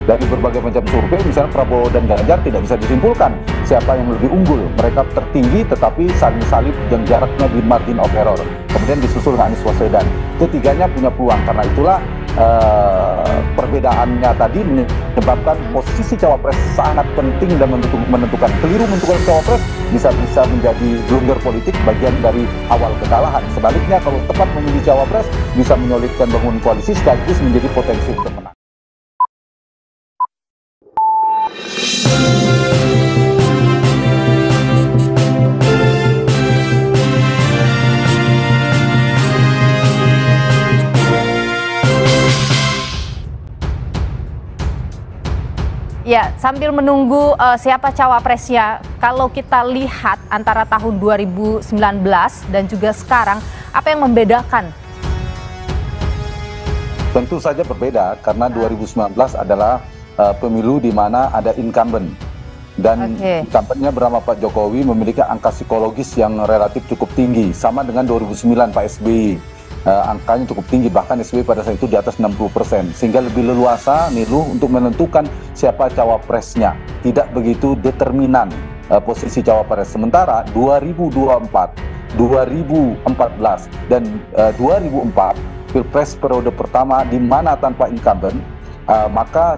Dari berbagai macam survei, misalnya Prabowo dan Ganjar tidak bisa disimpulkan siapa yang lebih unggul. Mereka tertinggi tetapi saling salib dan jaraknya di margin of error. Kemudian disusul Anies Baswedan. Ketiganya punya peluang, karena itulah perbedaannya tadi menyebabkan posisi cawapres sangat penting dan menentukan. Keliru menentukan cawapres bisa menjadi blunder politik, bagian dari awal kekalahan. Sebaliknya kalau tepat memilih cawapres bisa menyulitkan bangun koalisi sekaligus menjadi potensi untuk menang. Ya, sambil menunggu siapa cawapresnya, kalau kita lihat antara tahun 2019 dan juga sekarang, apa yang membedakan? Tentu saja berbeda, karena 2019 adalah pemilu di mana ada incumbent. Dan incumbentnya bernama Pak Jokowi memiliki angka psikologis yang relatif cukup tinggi, sama dengan 2009 Pak SBY. Angkanya cukup tinggi, bahkan SBY pada saat itu di atas 60%, sehingga lebih leluasa Niluh untuk menentukan siapa cawapresnya, tidak begitu determinan posisi cawapres. Sementara 2024, 2014, dan 2004 Pilpres periode pertama di mana tanpa incumbent, maka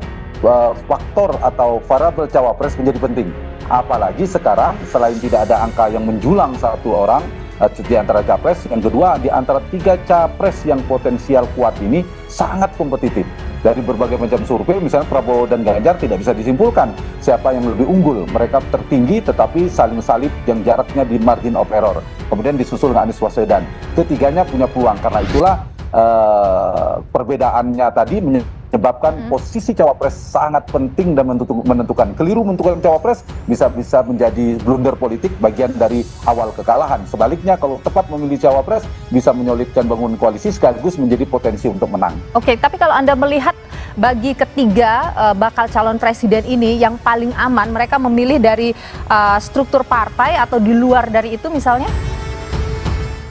faktor atau variabel cawapres menjadi penting. Apalagi sekarang selain tidak ada angka yang menjulang satu orang di antara capres, yang kedua di antara tiga capres yang potensial kuat ini sangat kompetitif. Dari berbagai macam survei, misalnya Prabowo dan Ganjar tidak bisa disimpulkan siapa yang lebih unggul. Mereka tertinggi tetapi saling salib yang jaraknya di margin of error. Kemudian disusul Anies Baswedan. Ketiganya punya peluang, karena itulah perbedaannya tadi menyebabkan posisi cawapres sangat penting dan menentukan. Keliru menentukan cawapres bisa menjadi blunder politik, bagian dari awal kekalahan. Sebaliknya kalau tepat memilih cawapres bisa menyulitkan bangun koalisi sekaligus menjadi potensi untuk menang. Oke, tapi kalau Anda melihat bagi ketiga bakal calon presiden ini yang paling aman, mereka memilih dari struktur partai atau di luar dari itu misalnya?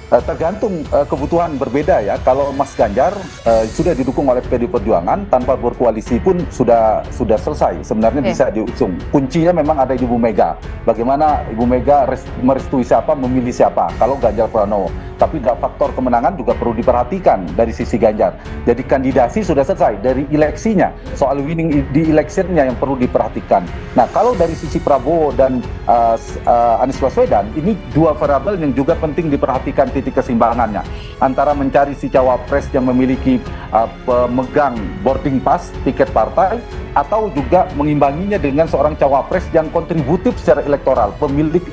Tergantung kebutuhan berbeda ya. Kalau Mas Ganjar sudah didukung oleh PD Perjuangan, tanpa berkoalisi pun sudah selesai. Sebenarnya bisa diusung. Kuncinya memang ada di Ibu Mega. Bagaimana Ibu Mega merestui siapa, memilih siapa. Kalau Ganjar Pranowo. Tapi faktor kemenangan juga perlu diperhatikan dari sisi Ganjar. Jadi kandidasi sudah selesai, dari eleksinya, soal winning di electionnya yang perlu diperhatikan. Nah, kalau dari sisi Prabowo dan Anies Baswedan, ini dua variabel yang juga penting diperhatikan titik keseimbangannya antara mencari si cawapres yang memiliki pemegang boarding pass tiket partai, atau juga mengimbanginya dengan seorang cawapres yang kontributif secara elektoral, pemilik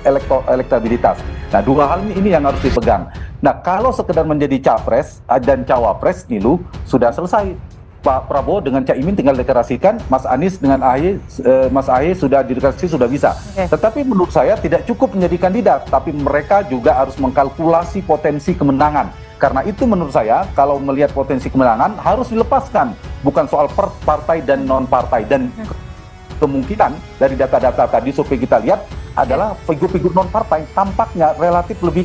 elektabilitas. Nah, dua hal ini yang harus dipegang. Nah, kalau sekedar menjadi capres dan cawapres, Niluh, sudah selesai. Pak Prabowo dengan Caimin tinggal deklarasikan, Mas Anies dengan AHY, Mas AHY sudah dideklarasi, sudah bisa. Tetapi menurut saya tidak cukup menjadi kandidat, tapi mereka juga harus mengkalkulasi potensi kemenangan. Karena itu menurut saya, kalau melihat potensi kemenangan harus dilepaskan, bukan soal partai dan non-partai. Dan kemungkinan dari data-data tadi survei kita lihat adalah figur-figur non-partai tampaknya relatif lebih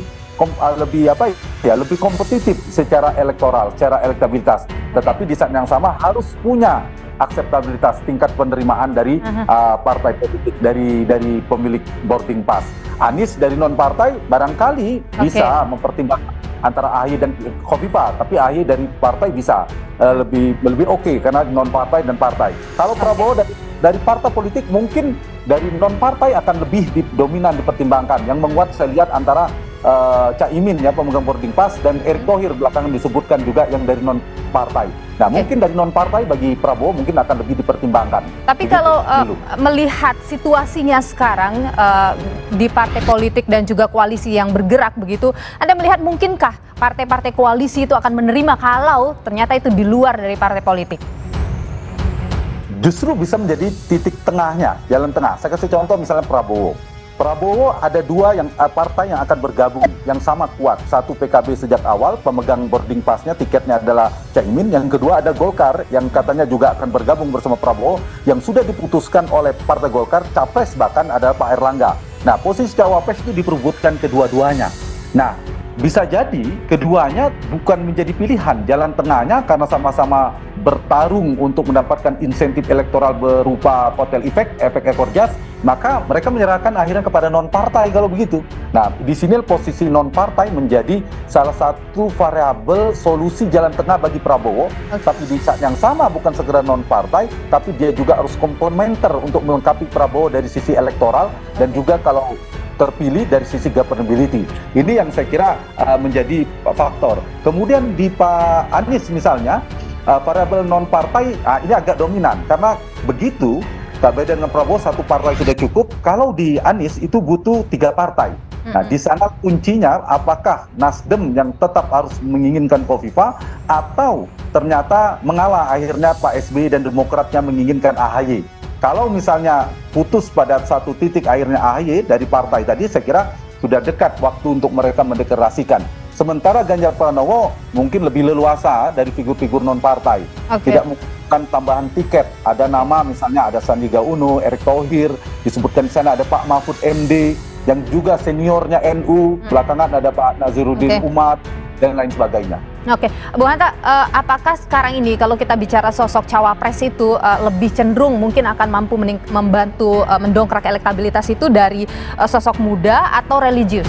kompetitif secara elektoral, secara elektabilitas. Tetapi di saat yang sama harus punya akseptabilitas, tingkat penerimaan dari partai politik, dari pemilik boarding pass. Anies dari non partai barangkali bisa mempertimbangkan antara AHY dan Khofifah, tapi AHY dari partai bisa lebih oke karena non partai dan partai. Kalau Prabowo dari partai politik mungkin dari non partai akan lebih dominan dipertimbangkan. Yang menguat saya lihat antara Caimin ya, pemegang boarding pass, dan Erick Thohir belakangan disebutkan juga yang dari non partai. Nah, mungkin dari non partai bagi Prabowo mungkin akan lebih dipertimbangkan. Tapi kalau melihat situasinya sekarang di partai politik dan juga koalisi yang bergerak begitu, Anda melihat mungkinkah partai-partai koalisi itu akan menerima kalau ternyata itu di luar dari partai politik? Justru bisa menjadi titik tengahnya, jalan tengah. Saya kasih contoh misalnya Prabowo. Prabowo ada dua partai yang akan bergabung yang sama kuat. Satu PKB sejak awal, pemegang boarding pass-nya, tiketnya adalah Caimin. Yang kedua ada Golkar yang katanya juga akan bergabung bersama Prabowo, yang sudah diputuskan oleh Partai Golkar, capres bahkan adalah Pak Erlangga. Nah, posisi cawapres itu diperebutkan kedua-duanya. Nah, bisa jadi keduanya bukan menjadi pilihan. Jalan tengahnya karena sama-sama bertarung untuk mendapatkan insentif elektoral berupa kotel efek ekor jas, maka mereka menyerahkan akhirnya kepada non-partai kalau begitu. Nah, di sini posisi non-partai menjadi salah satu variabel solusi jalan tengah bagi Prabowo, tapi di saat yang sama bukan segera non-partai, tapi dia juga harus komplementer untuk melengkapi Prabowo dari sisi elektoral dan juga kalau terpilih dari sisi governability. Ini yang saya kira menjadi faktor. Kemudian di Pak Anies misalnya, variabel non-partai ini agak dominan karena begitu beda dengan Prabowo satu partai sudah cukup. Kalau di Anies itu butuh 3 partai. Nah, di sana kuncinya apakah Nasdem yang tetap harus menginginkan Kofifa atau ternyata mengalah akhirnya Pak SBY dan Demokratnya menginginkan AHY. Kalau misalnya putus pada satu titik akhirnya AHY dari partai tadi, saya kira sudah dekat waktu untuk mereka mendeklarasikan. Sementara Ganjar Pranowo mungkin lebih leluasa dari figur-figur non-partai. Tidak membutuhkan tambahan tiket. Ada nama misalnya ada Sandiaga Uno, Erick Thohir, disebutkan di sana ada Pak Mahfud MD, yang juga seniornya NU, belakangan ada Pak Nazaruddin Umar, dan lain sebagainya. Oke, Bu Hanta, apakah sekarang ini kalau kita bicara sosok cawapres itu lebih cenderung mungkin akan mampu membantu mendongkrak elektabilitas itu dari sosok muda atau religius?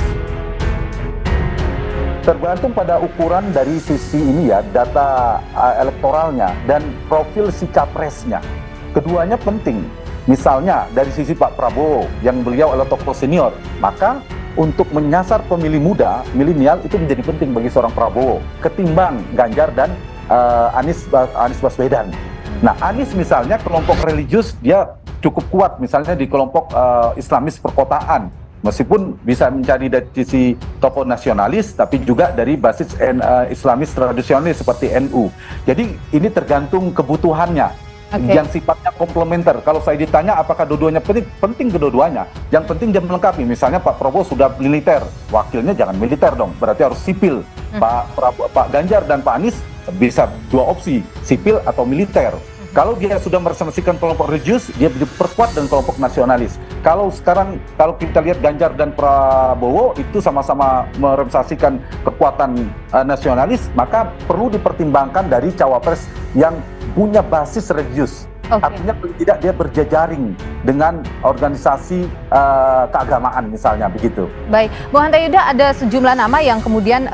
Tergantung pada ukuran dari sisi ini ya, data elektoralnya dan profil si capresnya. Keduanya penting. Misalnya dari sisi Pak Prabowo yang beliau adalah tokoh senior, maka untuk menyasar pemilih muda, milenial itu menjadi penting bagi seorang Prabowo ketimbang Ganjar dan Anies Baswedan. Nah, Anies misalnya kelompok religius dia cukup kuat, misalnya di kelompok Islamis perkotaan, meskipun bisa mencari dari sisi tokoh nasionalis, tapi juga dari basis Islamis tradisionalis seperti NU. Jadi ini tergantung kebutuhannya. Yang sifatnya komplementer. Kalau saya ditanya apakah dua-duanya penting kedua-duanya. Yang penting dia melengkapi. Misalnya Pak Prabowo sudah militer, wakilnya jangan militer dong, berarti harus sipil. Pak Ganjar dan Pak Anies bisa 2 opsi, sipil atau militer. Kalau dia sudah merepresentasikan kelompok religius, dia diperkuat dengan kelompok nasionalis. Kalau sekarang, kalau kita lihat Ganjar dan Prabowo itu sama-sama merepresentasikan kekuatan nasionalis, maka perlu dipertimbangkan dari cawapres yang punya basis religius. Artinya tidak dia berjejaring dengan organisasi keagamaan misalnya begitu. Baik, Bu Hanta Yuda, ada sejumlah nama yang kemudian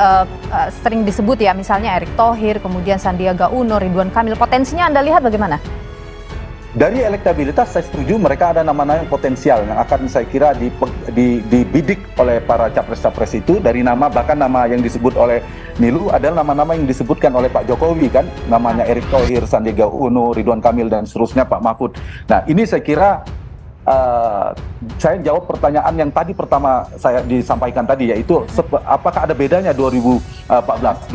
sering disebut ya, misalnya Erick Thohir, kemudian Sandiaga Uno, Ridwan Kamil. Potensinya Anda lihat bagaimana? Dari elektabilitas saya setuju mereka ada nama-nama yang potensial yang akan saya kira dibidik oleh para capres-capres itu. Dari nama, bahkan nama yang disebut oleh Nilu adalah nama-nama yang disebutkan oleh Pak Jokowi kan, namanya Erick Thohir, Sandiaga Uno, Ridwan Kamil dan seterusnya, Pak Mahfud. Nah, ini saya kira saya jawab pertanyaan yang tadi pertama saya disampaikan tadi, yaitu apakah ada bedanya 2014,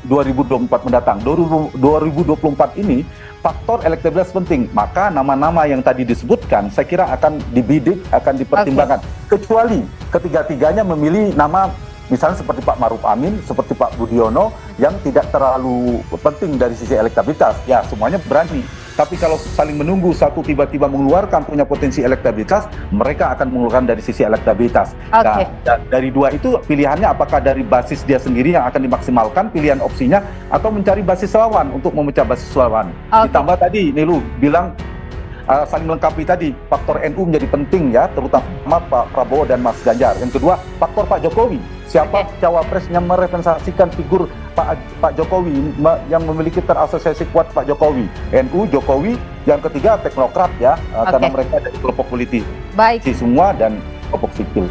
2024 mendatang. 2024 ini faktor elektabilitas penting, maka nama-nama yang tadi disebutkan saya kira akan dibidik, akan dipertimbangkan. Kecuali ketiga-tiganya memilih nama misalnya seperti Pak Maruf Amin, seperti Pak Budiono yang tidak terlalu penting dari sisi elektabilitas, ya semuanya berani. Tapi kalau saling menunggu, satu tiba-tiba mengeluarkan punya potensi elektabilitas, mereka akan mengeluarkan dari sisi elektabilitas. Nah, dari dua itu pilihannya apakah dari basis dia sendiri yang akan dimaksimalkan pilihan opsinya, atau mencari basis lawan untuk memecah basis lawan. Ditambah tadi Nilu bilang saling melengkapi tadi, faktor NU menjadi penting ya, terutama Pak Prabowo dan Mas Ganjar. Yang kedua, faktor Pak Jokowi. Siapa cawapres yang merepresentasikan figur Pak Jokowi yang memiliki terasosiasi kuat Pak Jokowi, NU, Jokowi. Yang ketiga teknokrat ya, karena mereka dari kelompok politik, semua dan kelompok sipil.